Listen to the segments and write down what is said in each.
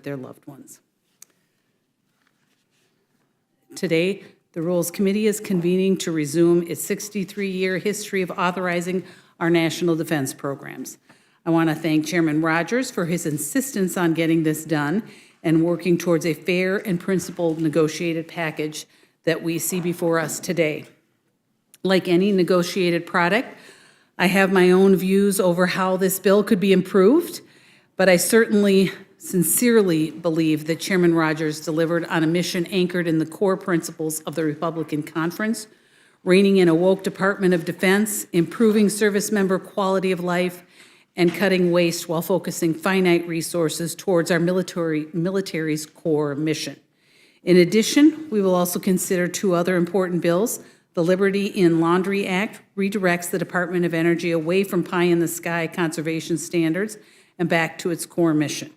their loved ones. Today, the Rules Committee is convening to resume its 63-year history of authorizing our national defense programs. I want to thank Chairman Rogers for his insistence on getting this done and working towards a fair and principled negotiated package that we see before us today. Like any negotiated product, I have my own views over how this bill could be improved, but I certainly sincerely believe that Chairman Rogers delivered on a mission anchored in the core principles of the Republican Conference, reining in a woke Department of Defense, improving service member quality of life, and cutting waste while focusing finite resources towards our military's core mission. In addition, we will also consider two other important bills. The Liberty in Laundry Act redirects the Department of Energy away from pie-in-the-sky conservation standards and back to its core mission.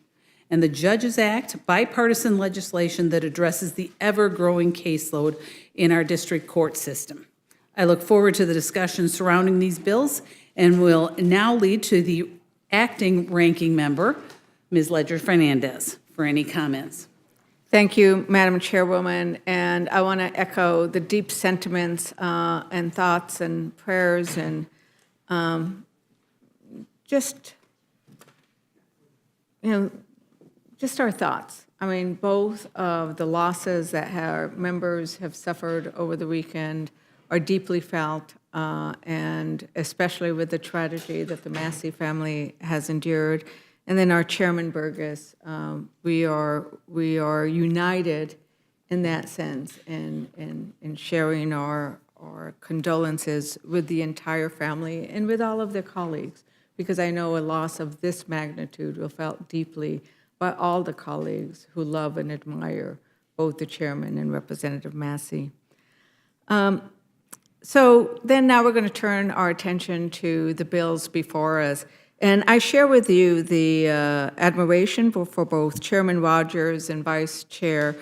And the Judges Act, bipartisan legislation that addresses the ever-growing caseload in our district court system. I look forward to the discussion surrounding these bills and will now lead to the acting ranking member, Ms. Ledger-Fernandez, for any comments. Thank you, Madam Chairwoman, and I want to echo the deep sentiments and thoughts and prayers and just our thoughts. I mean, both of the losses that our members have suffered over the weekend are deeply felt, and especially with the tragedy that the Massey family has endured. And then our Chairman Burgess, we are united in that sense in sharing our condolences with the entire family and with all of their colleagues, because I know a loss of this magnitude will felt deeply by all the colleagues who love and admire both the chairman and Representative Massey. So then now we're going to turn our attention to the bills before us. And I share with you the admiration for both Chairman Rogers and Vice Chair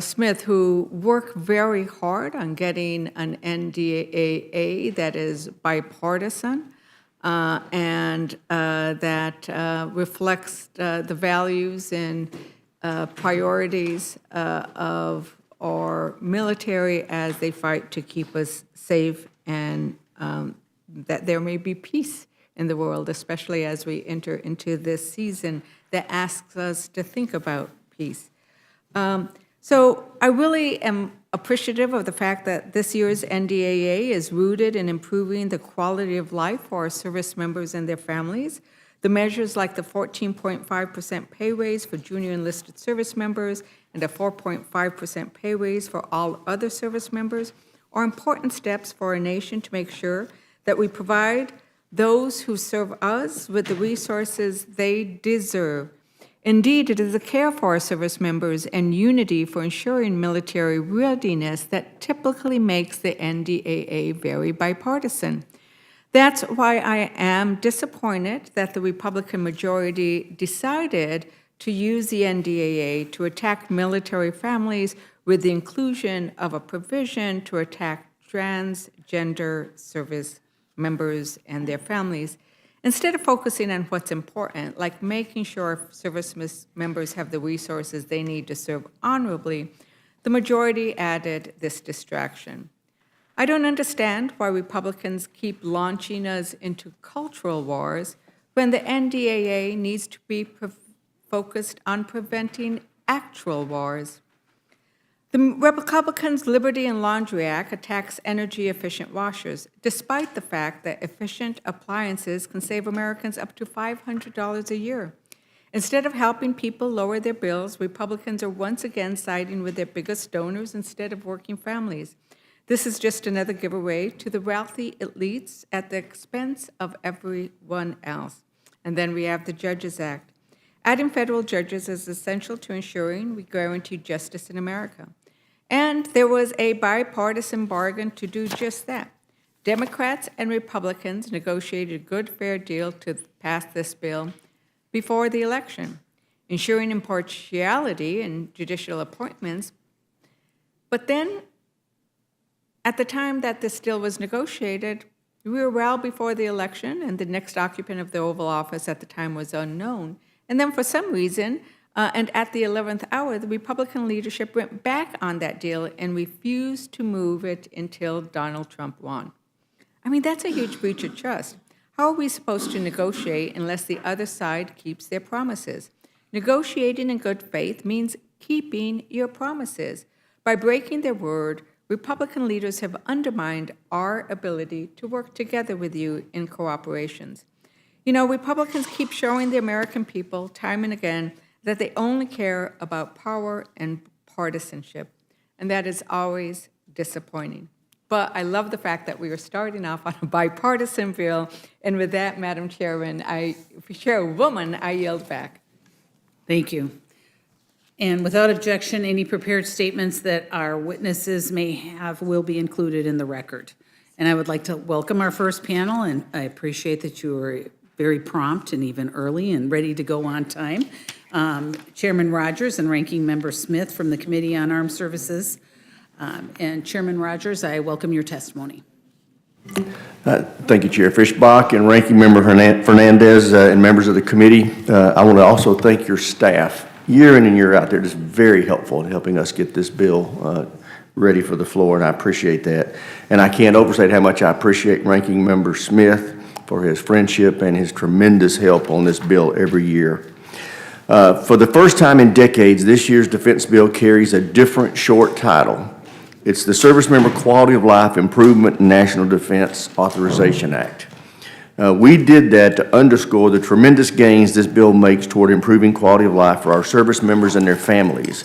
Smith, who work very hard on getting an NDAA that is bipartisan and that reflects the values and priorities of our military as they fight to keep us safe and that there may be peace in the world, especially as we enter into this season that asks us to think about peace. So I really am appreciative of the fact that this year's NDAA is rooted in improving the quality of life for our service members and their families. The measures like the 14.5% pay raise for junior enlisted service members and a 4.5% pay raise for all other service members are important steps for our nation to make sure that we provide those who serve us with the resources they deserve. Indeed, it is the care for our service members and unity for ensuring military readiness that typically makes the NDAA very bipartisan. That's why I am disappointed that the Republican majority decided to use the NDAA to attack military families with the inclusion of a provision to attack transgender service members and their families, instead of focusing on what's important, like making sure service members have the resources they need to serve honorably. The majority added this distraction. I don't understand why Republicans keep launching us into cultural wars when the NDAA needs to be focused on preventing actual wars. The Republicans' Liberty and Laundry Act attacks energy-efficient washers, despite the fact that efficient appliances can save Americans up to $500 a year. Instead of helping people lower their bills, Republicans are once again siding with their biggest donors instead of working families. This is just another giveaway to the wealthy elites at the expense of everyone else. And then we have the Judges Act. Adding federal judges is essential to ensuring we guarantee justice in America. And there was a bipartisan bargain to do just that. Democrats and Republicans negotiated a good, fair deal to pass this bill before the election, ensuring impartiality in judicial appointments. But then, at the time that this deal was negotiated, we were well before the election, and the next occupant of the Oval Office at the time was unknown. And then, for some reason, And at the 11th hour, the Republican leadership went back on that deal and refused to move it until Donald Trump won. I mean, that's a huge breach of trust. How are we supposed to negotiate unless the other side keeps their promises? Negotiating in good faith means keeping your promises. By breaking their word, Republican leaders have undermined our ability to work together with you in cooperations. You know, Republicans keep showing the American people time and again that they only care about power and partisanship, and that is always disappointing. But I love the fact that we are starting off on a bipartisan bill, and with that, Madam Chairwoman, I yield back. Thank you. And without objection, any prepared statements that our witnesses may have will be included in the record. And I would like to welcome our first panel, and I appreciate that you were very prompt and even early and ready to go on time. Chairman Rogers and Ranking Member Smith from the Committee on Armed Services. And Chairman Rogers, I welcome your testimony. Thank you, Chair Fishbach and Ranking Member Fernandez and members of the committee. I want to also thank your staff year in and year out. They're just very helpful in helping us get this bill ready for the floor, and I appreciate that. And I can't overstate how much I appreciate Ranking Member Smith for his friendship and his tremendous help on this bill every year. For the first time in decades, this year's defense bill carries a different short title. It's the Servicemember Quality of Life Improvement and National Defense Authorization Act. We did that to underscore the tremendous gains this bill makes toward improving quality of life for our service members and their families.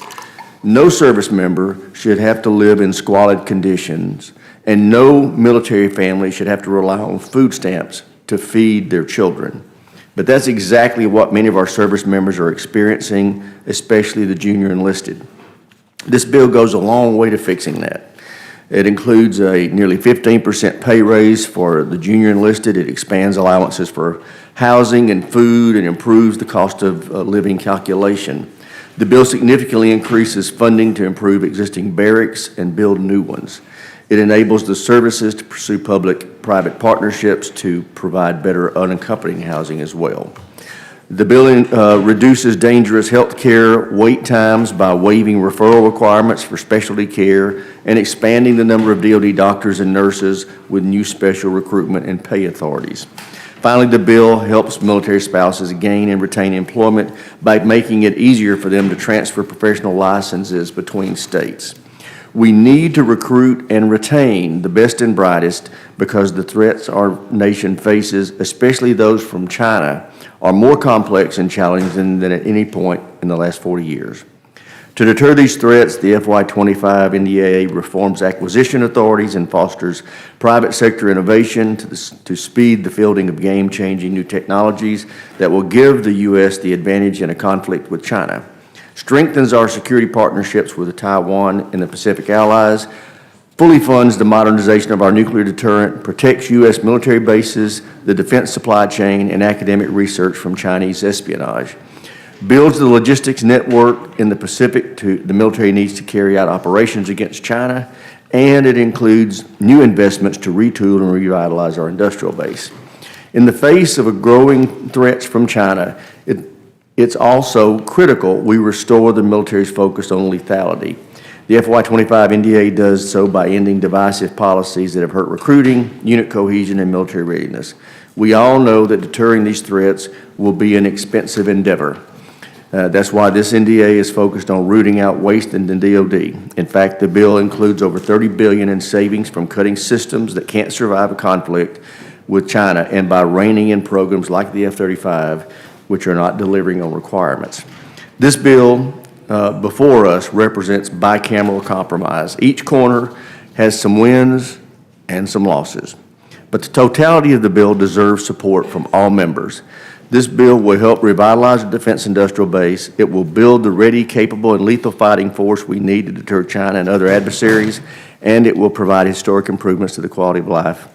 No service member should have to live in squalid conditions, and no military family should have to rely on food stamps to feed their children. But that's exactly what many of our service members are experiencing, especially the junior enlisted. This bill goes a long way to fixing that. It includes a nearly 15% pay raise for the junior enlisted. It expands allowances for housing and food and improves the cost of living calculation. The bill significantly increases funding to improve existing barracks and build new ones. It enables the services to pursue public-private partnerships to provide better unaccompanied housing as well. The bill reduces dangerous health care wait times by waiving referral requirements for specialty care and expanding the number of DoD doctors and nurses with new special recruitment and pay authorities. Finally, the bill helps military spouses gain and retain employment by making it easier for them to transfer professional licenses between states. We need to recruit and retain the best and brightest because the threats our nation faces, especially those from China, are more complex and challenging than at any point in the last 40 years. To deter these threats, the FY25 NDAA reforms acquisition authorities and fosters private sector innovation to speed the fielding of game-changing new technologies that will give the U.S. the advantage in a conflict with China, strengthens our security partnerships with Taiwan and the Pacific allies, fully funds the modernization of our nuclear deterrent, protects U.S. military bases, the defense supply chain, and academic research from Chinese espionage, builds the logistics network in the Pacific the military needs to carry out operations against China, and it includes new investments to retool and revitalize our industrial base. In the face of growing threats from China, it's also critical we restore the military's focus on lethality. The FY25 NDA does so by ending divisive policies that have hurt recruiting, unit cohesion, and military readiness. We all know that deterring these threats will be an expensive endeavor. That's why this NDA is focused on rooting out waste in the DoD. In fact, the bill includes over $30 billion in savings from cutting systems that can't survive a conflict with China and by reining in programs like the F-35, which are not delivering on requirements. This bill before us represents bicameral compromise. Each corner has some wins and some losses, but the totality of the bill deserves support from all members. This bill will help revitalize the defense industrial base. It will build the ready, capable, and lethal fighting force we need to deter China and other adversaries, and it will provide historic improvements to the quality of life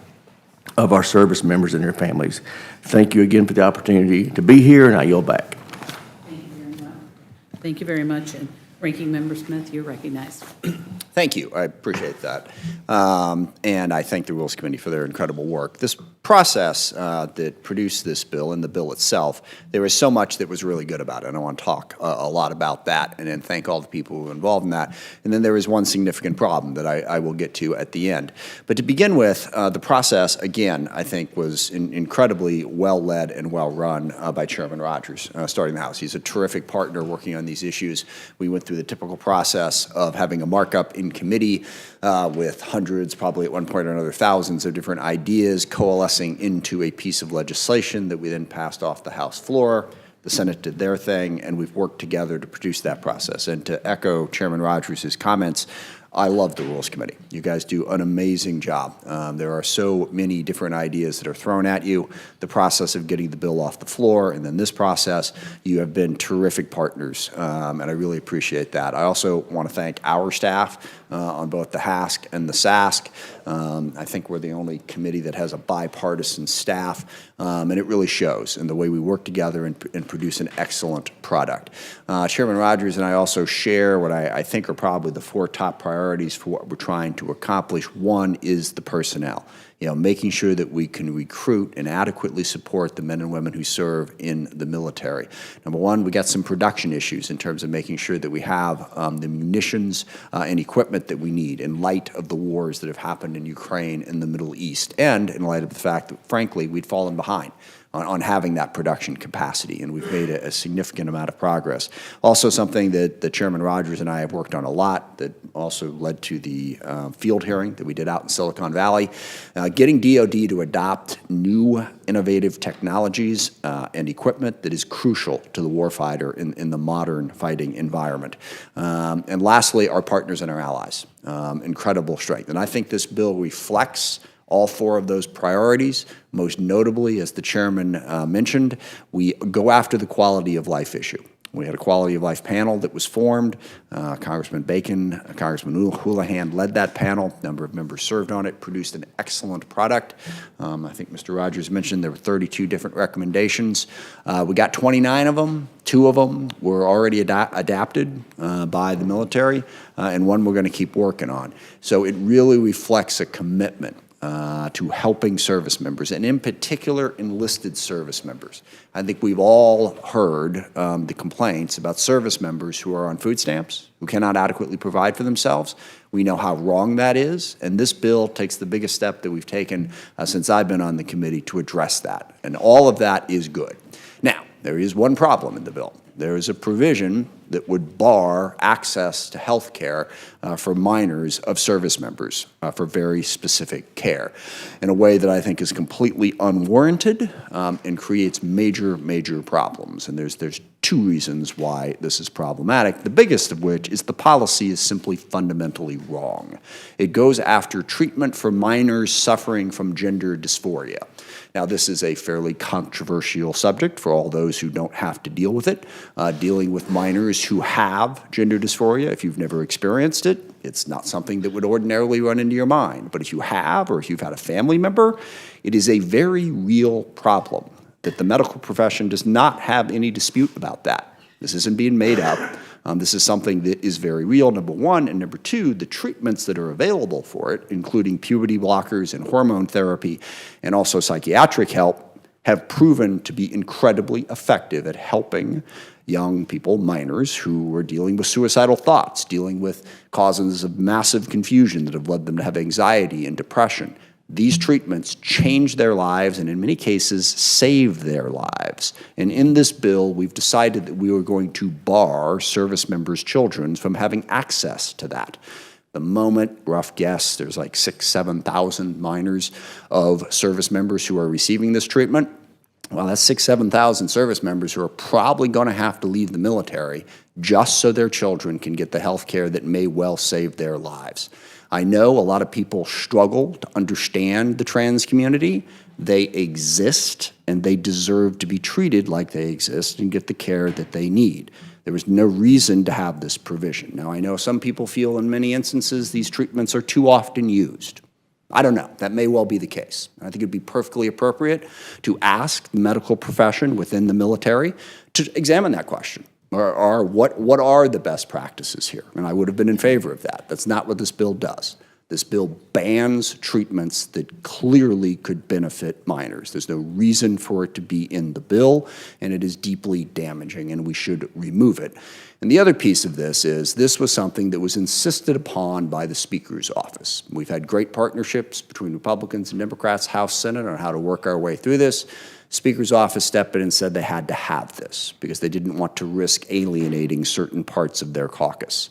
of our service members and their families. Thank you again for the opportunity to be here, and I yield back. Thank you very much. Thank you very much. And Ranking Member Smith, you're recognized. Thank you. I appreciate that. And I thank the Rules Committee for their incredible work. This process that produced this bill and the bill itself, there was so much that was really good about it, and I want to talk a lot about that and then thank all the people who were involved in that. And then there was one significant problem that I will get to at the end. But to begin with, the process, again, I think was incredibly well-led and well-run by Chairman Rogers, starting the House. He's a terrific partner working on these issues. We went through the typical process of having a markup in committee with hundreds, probably at one point or another thousands of different ideas coalescing into a piece of legislation that we then passed off the House floor. The Senate did their thing, and we've worked together to produce that process. And to echo Chairman Rogers' comments, I love the Rules Committee. You guys do an amazing job. There are so many different ideas that are thrown at you. The process of getting the bill off the floor and then this process, you have been terrific partners, and I really appreciate that. I also want to thank our staff on both the HASC and the SASC. I think we're the only committee that has a bipartisan staff, and it really shows in the way we work together and produce an excellent product. Chairman Rogers and I also share what I think are probably the 4 top priorities for what we're trying to accomplish. One is the personnel. Making sure that we can recruit and adequately support the men and women who serve in the military. Number one, we got some production issues in terms of making sure that we have the munitions and equipment that we need in light of the wars that have happened in Ukraine and the Middle East, and in light of the fact that, frankly, we'd fallen behind on having that production capacity, and we've made a significant amount of progress. Also something that Chairman Rogers and I have worked on a lot that also led to the field hearing that we did out in Silicon Valley, getting DOD to adopt new innovative technologies and equipment that is crucial to the warfighter in the modern fighting environment. And lastly, our partners and our allies. Incredible strength. And I think this bill reflects all 4 of those priorities. Most notably, as the chairman mentioned, we go after the quality of life issue. We had a quality of life panel that was formed. Congressman Bacon, Congressman Houlihan led that panel. A number of members served on it, produced an excellent product. I think Mr. Rogers mentioned there were 32 different recommendations. We got 29 of them. 2 of them were already adapted by the military, and 1 we're going to keep working on. So it really reflects a commitment to helping service members, and in particular, enlisted service members. I think we've all heard the complaints about service members who are on food stamps, who cannot adequately provide for themselves. We know how wrong that is, and this bill takes the biggest step that we've taken since I've been on the committee to address that, and all of that is good. Now, there is one problem in the bill. There is a provision that would bar access to health care for minors of service members for very specific care in a way that I think is completely unwarranted and creates major, major problems. And there's 2 reasons why this is problematic, the biggest of which is the policy is simply fundamentally wrong. It goes after treatment for minors suffering from gender dysphoria. Now, this is a fairly controversial subject for all those who don't have to deal with it. Dealing with minors who have gender dysphoria, if you've never experienced it, it's not something that would ordinarily run into your mind. But if you have, or if you've had a family member, it is a very real problem that the medical profession does not have any dispute about that. This isn't being made up. This is something that is very real, number one. And number 2, the treatments that are available for it, including puberty blockers and hormone therapy and also psychiatric help, have proven to be incredibly effective at helping young people, minors, who are dealing with suicidal thoughts, dealing with causes of massive confusion that have led them to have anxiety and depression. These treatments change their lives and in many cases save their lives. And in this bill, we've decided that we are going to bar service members' children from having access to that. The moment, rough guess, there's like 6,000, 7,000 minors of service members who are receiving this treatment. Well, that's 6,000, 7,000 service members who are probably going to have to leave the military just so their children can get the health care that may well save their lives. I know a lot of people struggle to understand the trans community. They exist, and they deserve to be treated like they exist and get the care that they need. There was no reason to have this provision. Now, I know some people feel in many instances these treatments are too often used. I don't know. That may well be the case. I think it would be perfectly appropriate to ask the medical profession within the military to examine that question. Or what are the best practices here? And I would have been in favor of that. That's not what this bill does. This bill bans treatments that clearly could benefit minors. There's no reason for it to be in the bill, and it is deeply damaging, and we should remove it. And the other piece of this is this was something that was insisted upon by the Speaker's office. We've had great partnerships between Republicans and Democrats, House, Senate, on how to work our way through this. Speaker's office stepped in and said they had to have this because they didn't want to risk alienating certain parts of their caucus.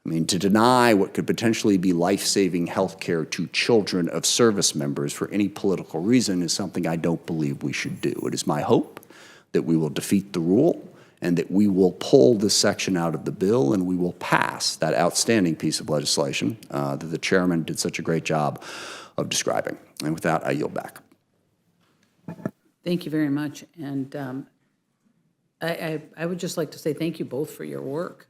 I mean, to deny what could potentially be life-saving health care to children of service members for any political reason is something I don't believe we should do. It is my hope that we will defeat the rule and that we will pull this section out of the bill and we will pass that outstanding piece of legislation that the chairman did such a great job of describing. And with that, I yield back. Thank you very much. And I would just like to say thank you both for your work.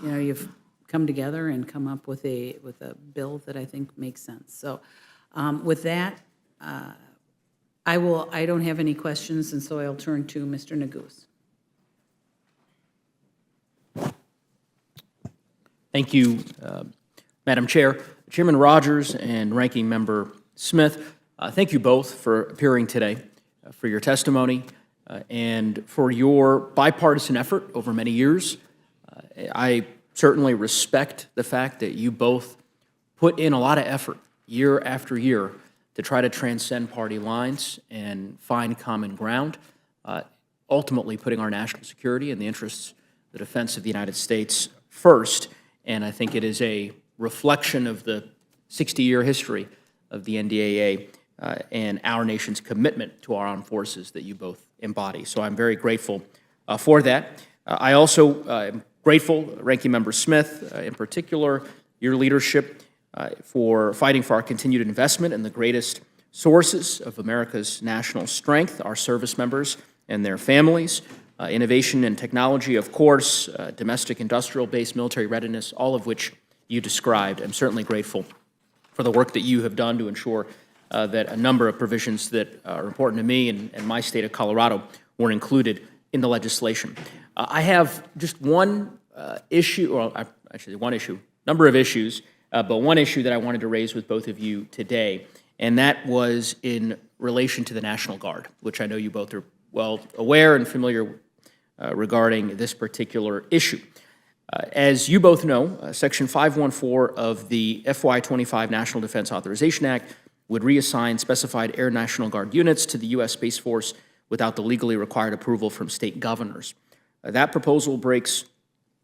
You know, you've come together and come up with a bill that I think makes sense. So with that, I don't have any questions, and so I'll turn to Mr. Neguse. Thank you, Madam Chair. Chairman Rogers and Ranking Member Smith, thank you both for appearing today, for your testimony, and for your bipartisan effort over many years. I certainly respect the fact that you both put in a lot of effort year after year to try to transcend party lines and find common ground, ultimately putting our national security and the interests, the defense of the United States first. And I think it is a reflection of the 60-year history of the NDAA and our nation's commitment to our armed forces that you both embody. So I'm very grateful for that. I also am grateful, Ranking Member Smith, in particular, your leadership for fighting for our continued investment in the greatest sources of America's national strength, our service members and their families, innovation and technology, of course, domestic industrial-based military readiness, all of which you described. I'm certainly grateful for the work that you have done to ensure that a number of provisions that are important to me and my state of Colorado were included in the legislation. I have just one issue, or actually one issue, number of issues, but one issue that I wanted to raise with both of you today, and that was in relation to the National Guard, which I know you both are well aware and familiar regarding this particular issue. As you both know, Section 514 of the FY25 National Defense Authorization Act would reassign specified Air National Guard units to the U.S. Space Force without the legally required approval from state governors. That proposal breaks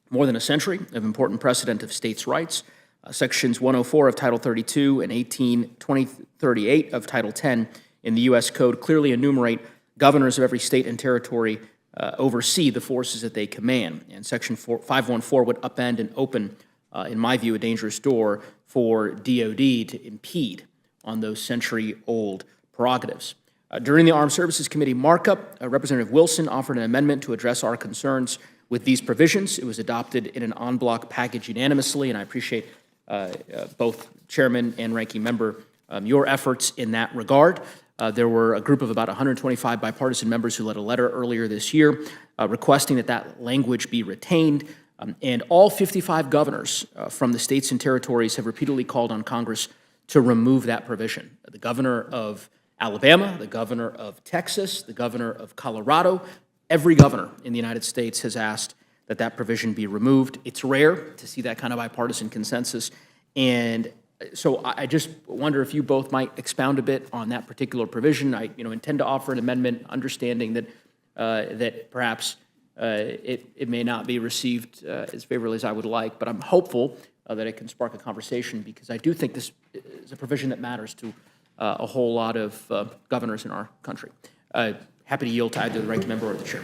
more than a century of important precedent of states' rights. Sections 104 of Title 32 and 2038 of Title 10 in the U.S. Code clearly enumerate governors of every state and territory oversee the forces that they command. And Section 514 would upend and open, in my view, a dangerous door for DOD to impede on those century-old prerogatives. During the Armed Services Committee markup, Representative Wilson offered an amendment to address our concerns with these provisions. It was adopted in an en bloc package unanimously, and I appreciate both Chairman and Ranking Member your efforts in that regard. There were a group of about 125 bipartisan members who led a letter earlier this year requesting that language be retained, and all 55 governors from the states and territories have repeatedly called on Congress to remove that provision. The governor of Alabama, the governor of Texas, the governor of Colorado, every governor in the United States has asked that that provision be removed. It's rare to see that kind of bipartisan consensus, and so I just wonder if you both might expound a bit on that particular provision. I intend to offer an amendment, understanding that that perhaps it may not be received as favorably as I would like, but I'm hopeful that it can spark a conversation, because I do think this is a provision that matters to a whole lot of governors in our country. Happy to yield to either the ranking member or the chair.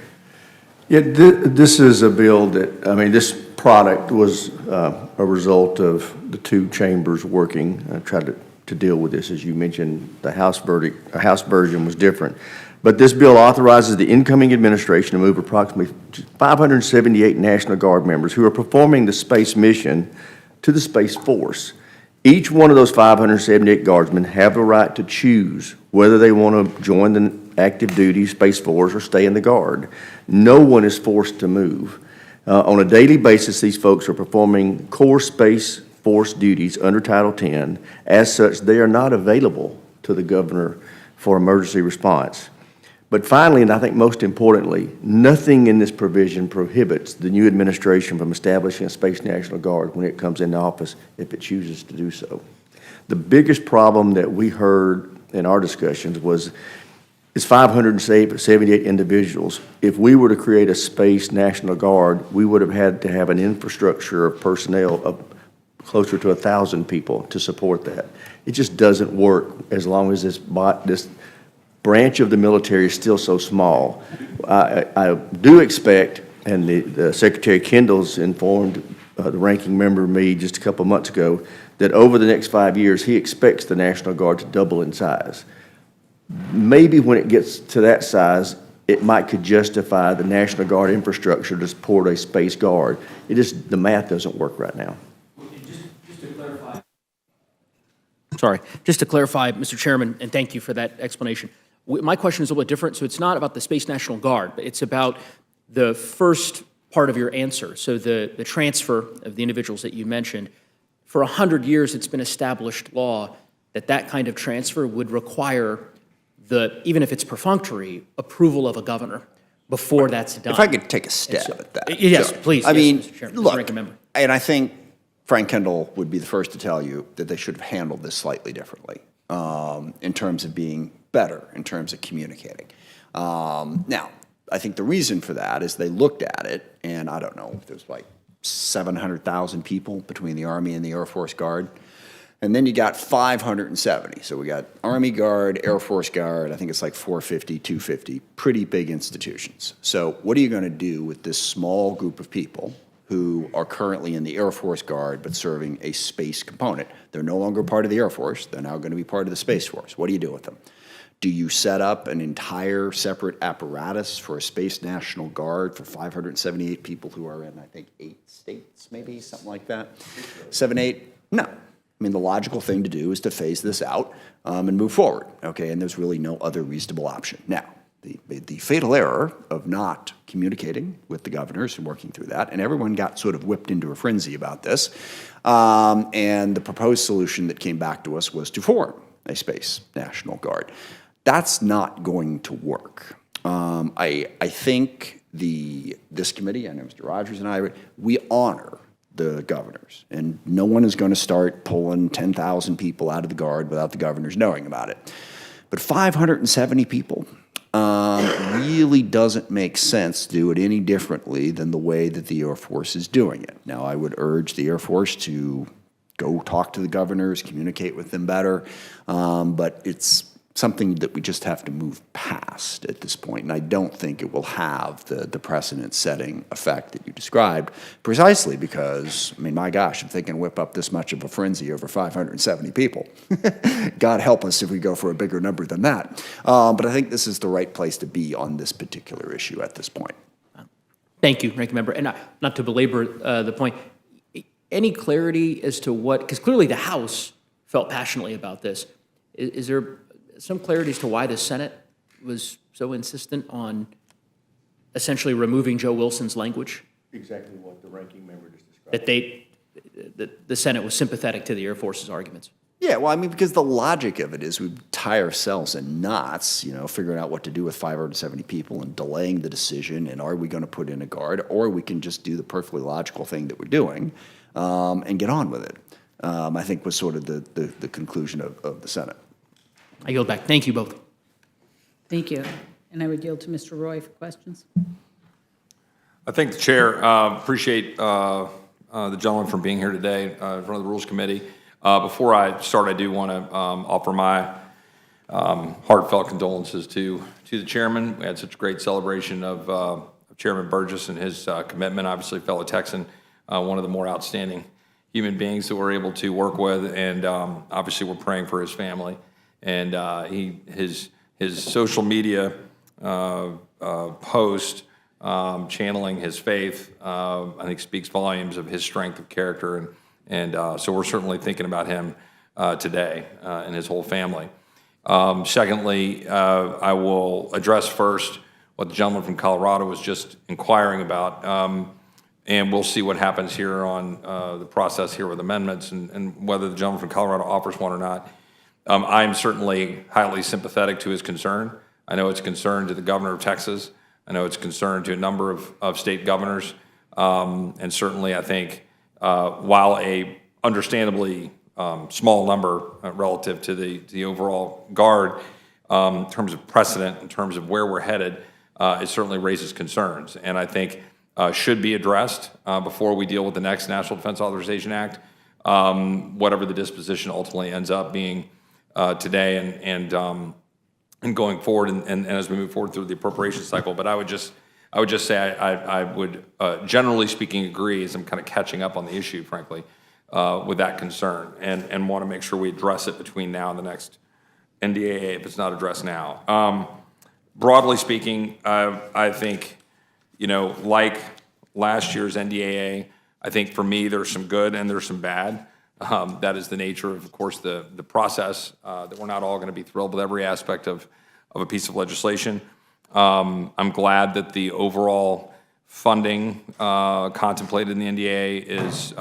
Yeah, this is a bill that, I mean, this product was a result of the two chambers working, tried to deal with this. As you mentioned, the House version was different. But this bill authorizes the incoming administration to move approximately 578 National Guard members who are performing the space mission to the Space Force. Each one of those 578 Guardsmen have the right to choose whether they want to join the active duty Space Force or stay in the Guard. No one is forced to move. On a daily basis, these folks are performing core Space force duties under Title 10. As such, they are not available to the governor for emergency response. But finally, and I think most importantly, nothing in this provision prohibits the new administration from establishing a Space National Guard when it comes into office if it chooses to do so. The biggest problem that we heard in our discussions was it's 578 individuals. If we were to create a Space National Guard, we would have had to have an infrastructure of personnel of closer to 1,000 people to support that. It just doesn't work as long as this branch of the military is still so small. I do expect, and the Secretary Kendall's informed the ranking member me just a couple months ago, that over the next 5 years, he expects the National Guard to double in size. Maybe when it gets to that size, it could justify the National Guard infrastructure to support a Space Guard. The math doesn't work right now. Just to clarify. Sorry, just to clarify, Mr. Chairman, and thank you for that explanation. My question is a little bit different, so it's not about the Space National Guard, but it's about the first part of your answer, so the transfer of the individuals that you mentioned. For 100 years, it's been established law that that kind of transfer would require even if it's perfunctory, approval of a governor before that's done. If I could take a stab at that. Yes, Sure. please. I Yes, mean, Mr. Chairman, look, Ranking Member. and I think Frank Kendall would be the first to tell you that they should have handled this slightly differently in terms of being better, in terms of communicating. Now, I think the reason for that is they looked at it, and I don't know, if there's like 700,000 people between the Army and the Air Force Guard. And then you got 570. So we got Army Guard, Air Force Guard, I think it's like 450, 250, pretty big institutions. So what are you going to do with this small group of people who are currently in the Air Force Guard but serving a space component? They're no longer part of the Air Force. They're now going to be part of the Space Force. What do you do with them? Do you set up an entire separate apparatus for a Space National Guard for 578 people who are in, I think, 8 states, maybe, something like that? 7, 8? No. I mean, the logical thing to do is to phase this out and move forward, okay? And there's really no other reasonable option. Now, the fatal error of not communicating with the governors and working through that, and everyone got sort of whipped into a frenzy about this, and the proposed solution that came back to us was to form a Space National Guard. That's not going to work. I think this committee, I know Mr. Rogers and I, we honor the governors, and no one is going to start pulling 10,000 people out of the Guard without the governors knowing about it. But 570 people really doesn't make sense to do it any differently than the way that the Air Force is doing it. Now, I would urge the Air Force to go talk to the governors, communicate with them better, but it's something that we just have to move past at this point, and I don't think it will have the precedent-setting effect that you described, precisely because, I mean, my gosh, if they can whip up this much of a frenzy over 570 people, God help us if we go for a bigger number than that. But I think this is the right place to be on this particular issue at this point. Thank you, Ranking Member. And not to belabor the point, any clarity as to what, because clearly the House felt passionately about this. Is there some clarity as to why the Senate was so insistent on essentially removing Joe Wilson's language? Exactly what the ranking member just described. That the Senate was sympathetic to the Air Force's arguments? Yeah, well, I mean, because the logic of it is we tie ourselves in knots, you know, figuring out what to do with 570 people and delaying the decision, and are we going to put in a guard, or we can just do the perfectly logical thing that we're doing and get on with it, I think was sort of the conclusion of the Senate. I yield back. Thank you both. Thank you. And I would yield to Mr. Roy for questions. I thank the chair. Appreciate the gentleman for being here today in front of the Rules Committee. Before I start, I do want to offer my heartfelt condolences to the chairman. We had such a great celebration of Chairman Burgess and his commitment. Obviously, fellow Texan, one of the more outstanding human beings that we're able to work with, and obviously we're praying for his family. And his social media post channeling his faith, I think speaks volumes of his strength of character, and so we're certainly thinking about him today and his whole family. Secondly, I will address first what the gentleman from Colorado was just inquiring about. And we'll see what happens here on the process here with amendments and whether the gentleman from Colorado offers one or not. I'm certainly highly sympathetic to his concern. I know it's a concern to the governor of Texas. I know it's a concern to a number of state governors. And certainly I think while a understandably small number relative to the overall guard, in terms of precedent, in terms of where we're headed, it certainly raises concerns. And I think should be addressed before we deal with the next National Defense Authorization Act, whatever the disposition ultimately ends up being today and going forward and as we move forward through the appropriation cycle. But I would just say I would generally speaking agree, as I'm kind of catching up on the issue, frankly, with that concern and want to make sure we address it between now and the next NDAA if it's not addressed now. Broadly speaking, I think, like last year's NDAA, I think for me there's some good and there's some bad. That is the nature of course, the process, that we're not all going to be thrilled with every aspect of a piece of legislation. I'm glad that the overall funding contemplated in the NDAA is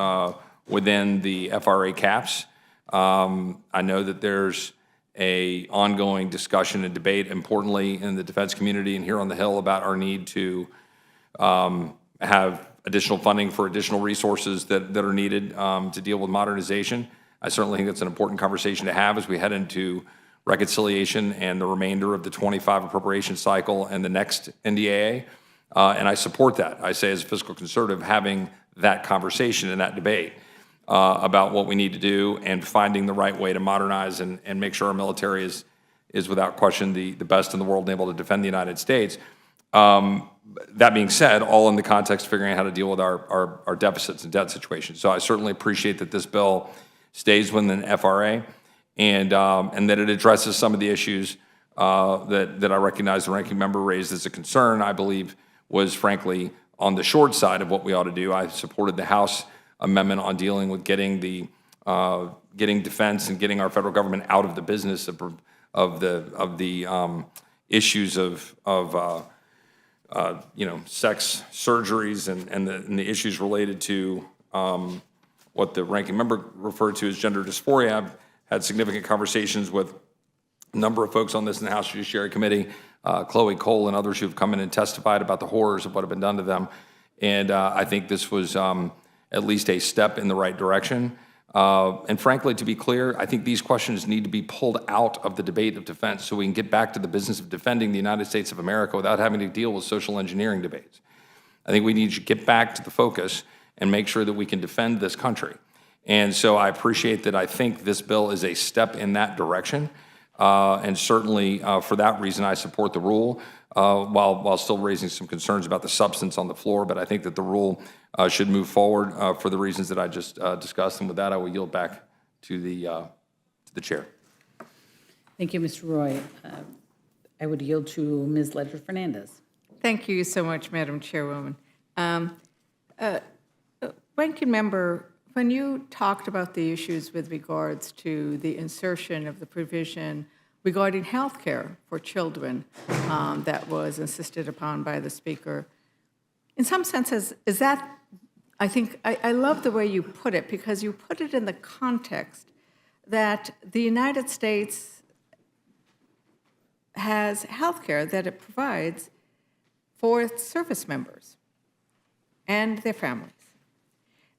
within the FRA caps. I know that there's a ongoing discussion and debate, importantly, in the defense community and here on the Hill about our need to have additional funding for additional resources that are needed to deal with modernization. I certainly think that's an important conversation to have as we head into reconciliation and the remainder of the 25 appropriation cycle and the next NDAA. And I support that. I say as a fiscal conservative, having that conversation and that debate about what we need to do and finding the right way to modernize and make sure our military is without question the best in the world and able to defend the United States. That being said, all in the context of figuring out how to deal with our deficits and debt situation. So I certainly appreciate that this bill stays within the FRA and that it addresses some of the issues that I recognize the ranking member raised as a concern, I believe was frankly on the short side of what we ought to do. I supported the House amendment on dealing with getting defense and getting our federal government out of the business of the issues of sex surgeries and the issues related to what the ranking member referred to as gender dysphoria. I've had significant conversations with a number of folks on this in the House Judiciary Committee, Chloe Cole and others who've come in and testified about the horrors of what have been done to them. And I think this was at least a step in the right direction. And frankly, to be clear, I think these questions need to be pulled out of the debate of defense so we can get back to the business of defending the United States of America without having to deal with social engineering debates. I think we need to get back to the focus and make sure that we can defend this country. And so I appreciate that I think this bill is a step in that direction. And certainly for that reason, I support the rule while still raising some concerns about the substance on the floor. But I think that the rule should move forward for the reasons that I just discussed. And with that, I will yield back to the chair. Thank you, Mr. Roy. I would yield to Ms. Ledger-Fernandez. Thank you so much, Madam Chairwoman. Ranking Member, when you talked about the issues with regards to the insertion of the provision regarding health care for children that was insisted upon by the Speaker, in some senses, is that, I think, I love the way you put it because you put it in the context that the United States has health care that it provides for its service members and their families.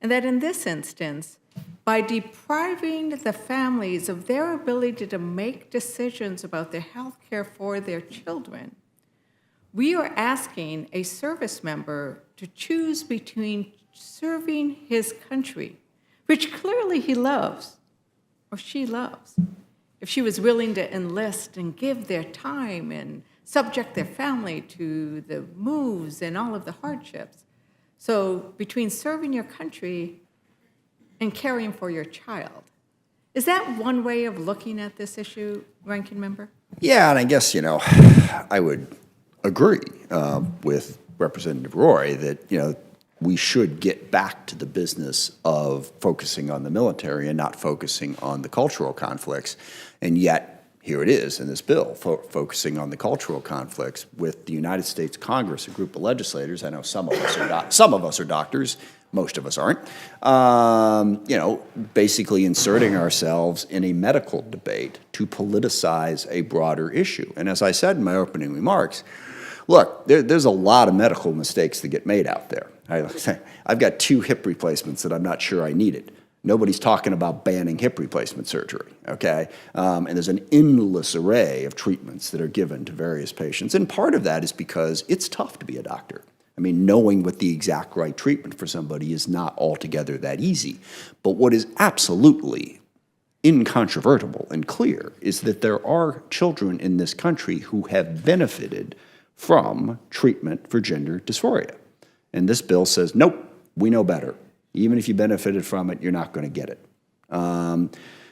And that in this instance, by depriving the families of their ability to make decisions about their health care for their children, we are asking a service member to choose between serving his country, which clearly he loves or she loves, if she was willing to enlist and give their time and subject their family to the moves and all of the hardships. So between serving your country and caring for your child, is that one way of looking at this issue, Ranking Member? Yeah, and I guess, I would agree with Representative Roy that, we should get back to the business of focusing on the military and not focusing on the cultural conflicts. And yet, here it is in this bill, focusing on the cultural conflicts with the United States Congress, a group of legislators. I know some of us are doctors, most of us aren't. Basically inserting ourselves in a medical debate to politicize a broader issue. And as I said in my opening remarks, look, there's a lot of medical mistakes that get made out there. I've got 2 hip replacements that I'm not sure I needed. Nobody's talking about banning hip replacement surgery, okay? And there's an endless array of treatments that are given to various patients. And part of that is because it's tough to be a doctor. I mean, knowing what the exact right treatment for somebody is not altogether that easy. But what is absolutely incontrovertible and clear is that there are children in this country who have benefited from treatment for gender dysphoria. And this bill says, nope, we know better. Even if you benefited from it, you're not going to get it.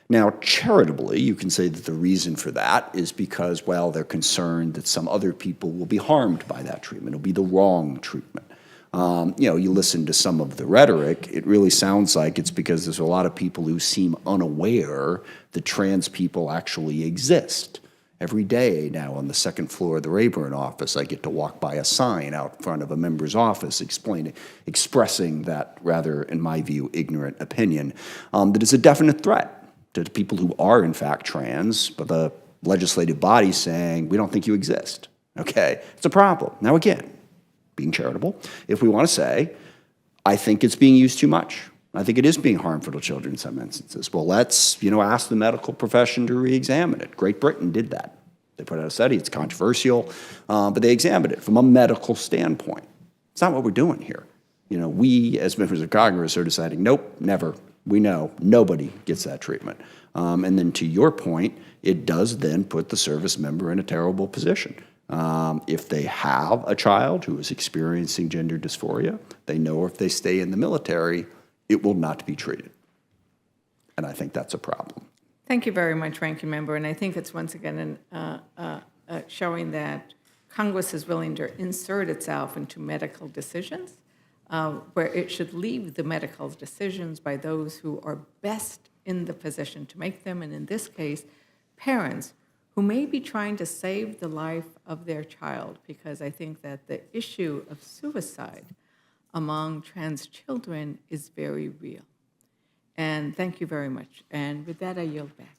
Now, charitably, you can say that the reason for that is because, well, they're concerned that some other people will be harmed by that treatment. It'll be the wrong treatment. You listen to some of the rhetoric, it really sounds like it's because there's a lot of people who seem unaware that trans people actually exist. Every day now on the second floor of the Rayburn office, I get to walk by a sign out front of a member's office expressing that rather, in my view, ignorant opinion that is a definite threat to people who are in fact trans, but the legislative body saying, we don't think you exist. Okay, it's a problem. Now again, being charitable, if we want to say, I think it's being used too much. I think it is being harmful to children in some instances. Well, let's, ask the medical profession to re-examine it. Great Britain did that. They put out a study, it's controversial, but they examined it from a medical standpoint. It's not what we're doing here. We, as members of Congress, are deciding, nope, never. We know nobody gets that treatment. And then to your point, it does then put the service member in a terrible position. If they have a child who is experiencing gender dysphoria, they know if they stay in the military, it will not be treated. And I think that's a problem. Thank you very much, Ranking Member. And I think it's once again showing that Congress is willing to insert itself into medical decisions, where it should leave the medical decisions by those who are best in the position to make them. And in this case, parents who may be trying to save the life of their child, because I think that the issue of suicide among trans children is very real. And thank you very much. And with that, I yield back.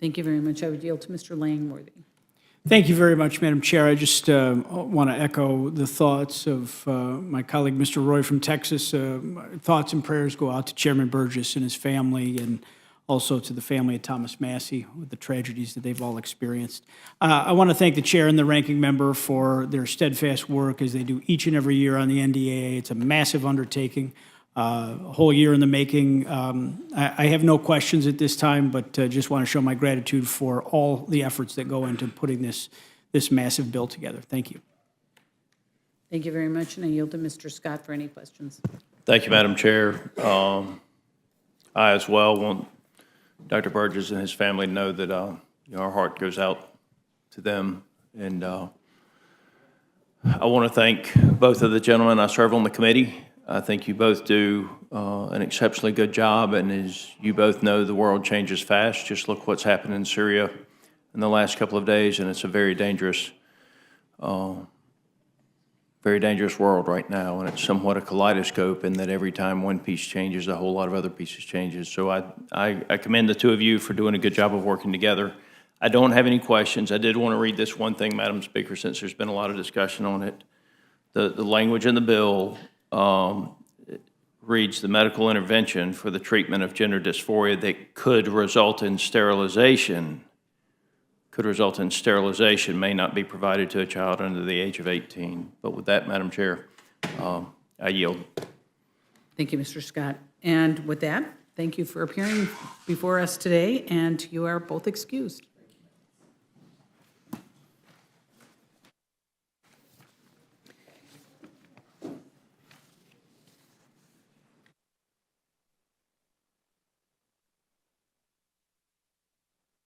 Thank you very much. I would yield to Mr. Langworthy. Thank you very much, Madam Chair. I just want to echo the thoughts of my colleague, Mr. Roy from Texas. Thoughts and prayers go out to Chairman Burgess and his family, and also to the family of Thomas Massey with the tragedies that they've all experienced. I want to thank the chair and the ranking member for their steadfast work as they do each and every year on the NDAA. It's a massive undertaking, a whole year in the making. I have no questions at this time, but just want to show my gratitude for all the efforts that go into putting this massive bill together. Thank you. Thank you very much, and I yield to Mr. Scott for any questions. Thank you, Madam Chair. I as well want Dr. Burgess and his family to know that our heart goes out to them. And I want to thank both of the gentlemen. I serve on the committee. I think you both do an exceptionally good job. And as you both know, the world changes fast. Just look what's happened in Syria in the last couple of days, and it's a very dangerous world right now, and it's somewhat a kaleidoscope in that every time one piece changes, a whole lot of other pieces changes. So I commend the two of you for doing a good job of working together. I don't have any questions. I did want to read this one thing, Madam Speaker, since there's been a lot of discussion on it. The language in the bill reads, the medical intervention for the treatment of gender dysphoria that could result in sterilization may not be provided to a child under the age of 18. But with that, Madam Chair, I yield. Thank you, Mr. Scott. And with that, thank you for appearing before us today, and you are both excused.